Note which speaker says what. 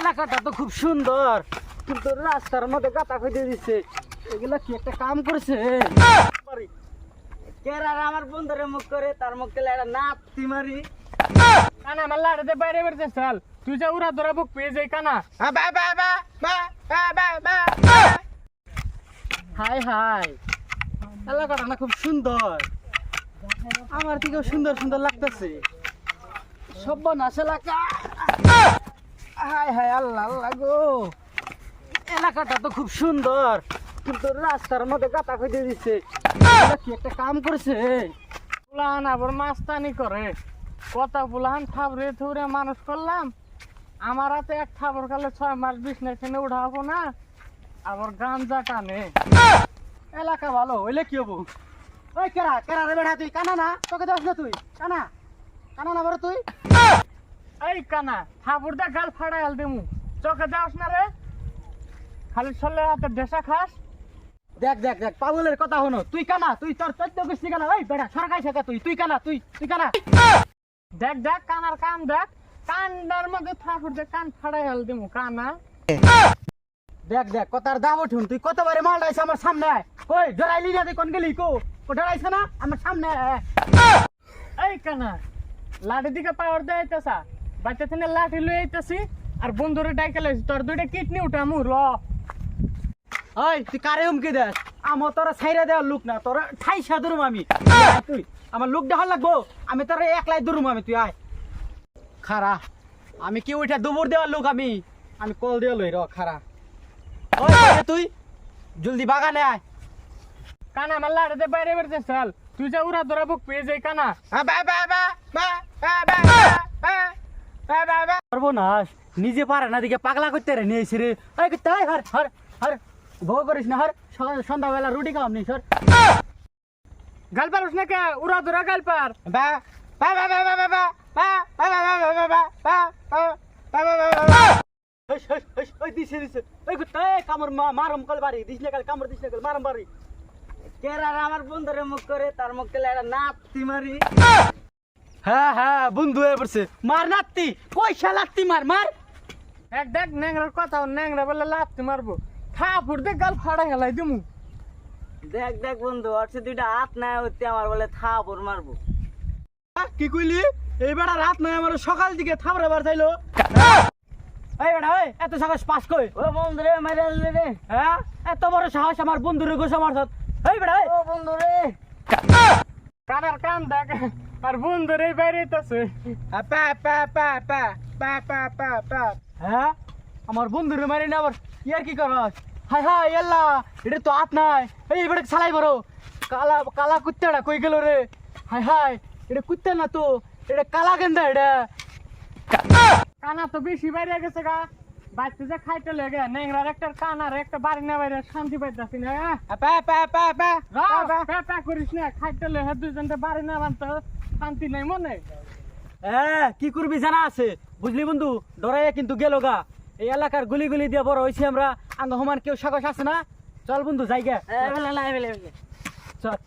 Speaker 1: এলাকাটা তো খুব সুন্দর, কিন্তু রাস্তার মধ্যে গাতা খুঁজে দিচ্ছে। এগুলা কি একটা কাম করেছে? কেরার আমার বন্ধুরে মুখ করে তার মুখ তেলে একটা নাতি মারি।
Speaker 2: কানা আমার লাড়াতে বাইরে বেরোতে চাল, তুই যা উড়া ধরা বুক পেয়ে যাই কানা।
Speaker 1: হাই হাই, এলাকাটা না খুব সুন্দর, আমার থেকেও সুন্দর সুন্দর লাগতেছে। সর্বনাশ এলাকা। হাই হাই, আল্লাহ আল্লাহ গো, এলাকাটা তো খুব সুন্দর, কিন্তু রাস্তার মধ্যে গাতা খুঁজে দিচ্ছে। এগুলা কি একটা কাম করেছে?
Speaker 2: পুলাহান আবার মাস্তানি করে, কথা পুলাহান থাবরে থুবরে মানুষ করলাম। আমার হাতে এক থাবর কালে 6 মাস বিছনা খেনে উঠাবো না, আবার গাঞ্জা টানে।
Speaker 1: এলাকা ভালো হইলে কি হবো? ওই কেরা কেরা রে বেড়া, তুই কানা না? তোকে দেখ না, তুই কানা কানা না বড় তুই?
Speaker 2: এই কানা থাবর দা গাল ফাড়াই আল দেমু, চোখে দেওস না রে, খালি চলে হাতে দেশা খাস।
Speaker 1: দেখ দেখ দেখ, পাগলের কথা হনো। তুই কানা, তুই তোর চৈত্য গোষ্ঠী কানা। ওই বেড়া সরকারি শেখা, তুই কানা, তুই কানা।
Speaker 2: দেখ দেখ কানার কান দেখ, কান্ডার মধ্যে থাবর দে কান ফাড়াই আল দেমু কানা।
Speaker 1: দেখ দেখ কথার দাম উঠুন, তুই কতবারে মাল ডাইছে আমার সামনে আয়। কই ডরাইলি না? তুই কোন গেলি? কো ডরাইছে না আমার সামনে আয়।
Speaker 2: এই কানা লাঠি দিকে পাওয়ার দেয়তেছা, বাচ্চা থেকে লাঠি লই আইতেছি আর বন্ধুরে ডাইকে লাইছি, তোর দুইটা কিডনি উঠামু র।
Speaker 1: ওই তুই কারে হুমকি দেস? আমার তোরা ছাইরা দেওয়ার লোক না, তোরা ঠাইসা ধরুম আমি। তুই আমার লোক দেখার লাগবো, আমি তোরা একলাই ধরুম আমি। তুই আয় খারা, আমি কি উঠা দুপুর দেওয়ার লোক? আমি কল দেওয়া লই র খারা। ওই বাইরে তুই জলদি বাগানে আয়।
Speaker 2: কানা আমার লাঠি বাইরে বেরোতে চাল, তুই যা উড়া ধরা বুক পেয়ে যাই কানা।
Speaker 1: সর্বনাশ, নিজে পারে না দিকে পাগলা করতে রে নিয়েছি রে। ওই তাই হর হর হর ভোগ করিস না, হর সন্ধ্যাবেলা রুটি খাওয়াম নি সর।
Speaker 2: গাল পারস না কে? উড়া ধরা গাল পার।
Speaker 1: ওই দিছে দিছে, ওই কামড় মারম কল বাড়ি দিস না, কাল কামড় দিস না, কাল মারম বাড়ি। কেরার আমার বন্ধুরে মুখ করে তার মুখ তেলে একটা নাতি মারি। হ্যাঁ হ্যাঁ, বন্ধু হয়ে পড়ছে। মার নাতি, পয়সা লাগতি, মার মার।
Speaker 2: এক দেখ ন্যাংরার কথা, ন্যাংরা বলে লাথি মারবো, থাপুর দে গাল ফাড়া হেলাই দিমু।
Speaker 1: দেখ দেখ বন্ধু, আর সে দুইটা হাত নাই হইতে আমার বলে থাপড় মারবো। কি কইলি? এই বেড়া রাত নয়, আমার সকাল দিকে থাপড়ে বার চাইলো। এই বেড়া, ওই এত সাহস পাস কই? ও বন্ধু রে মাইরা দিলে রে। হ্যাঁ, এত বড় সাহস আমার বন্ধুরে গোসা মারছত। এই বেড়া, ও বন্ধু রে।
Speaker 2: কানার কান দেখ আর বন্ধুরে বাইরে হইতাছে।
Speaker 1: হ্যাঁ, আমার বন্ধুরে মারি না আবার ইয়ার কি করস? হাই হাই আল্লাহ, এটা তো হাত নাই। এই বেড়া চালাই বড় কালা কালা কুত্তাটা কই গেল রে? হাই হাই, এটা কুত্তা না তো, এটা কালা গেন্দা। এটা
Speaker 2: কানা তো বেশি বাইরে গেছে গা, বাচ্চা যে খাইতে লেগে ন্যাংরার একটা কানার একটা বাড়ি না বাইরে শান্তি পাইতাছি না। করিস না, খাইতে লেগে দুজনটা বাড়ি না বানতে শান্তি নাই মনে।
Speaker 1: হ্যাঁ, কি করবি জানা আছে, বুঝলি বন্ধু? ডরাইয়া কিন্তু গেল গা। এই এলাকার গুলি গুলি দিয়ে বড় হয়েছি আমরা, আঙ্গ সমান কেউ সাহস আছে না। চল বন্ধু, জায়গা চল।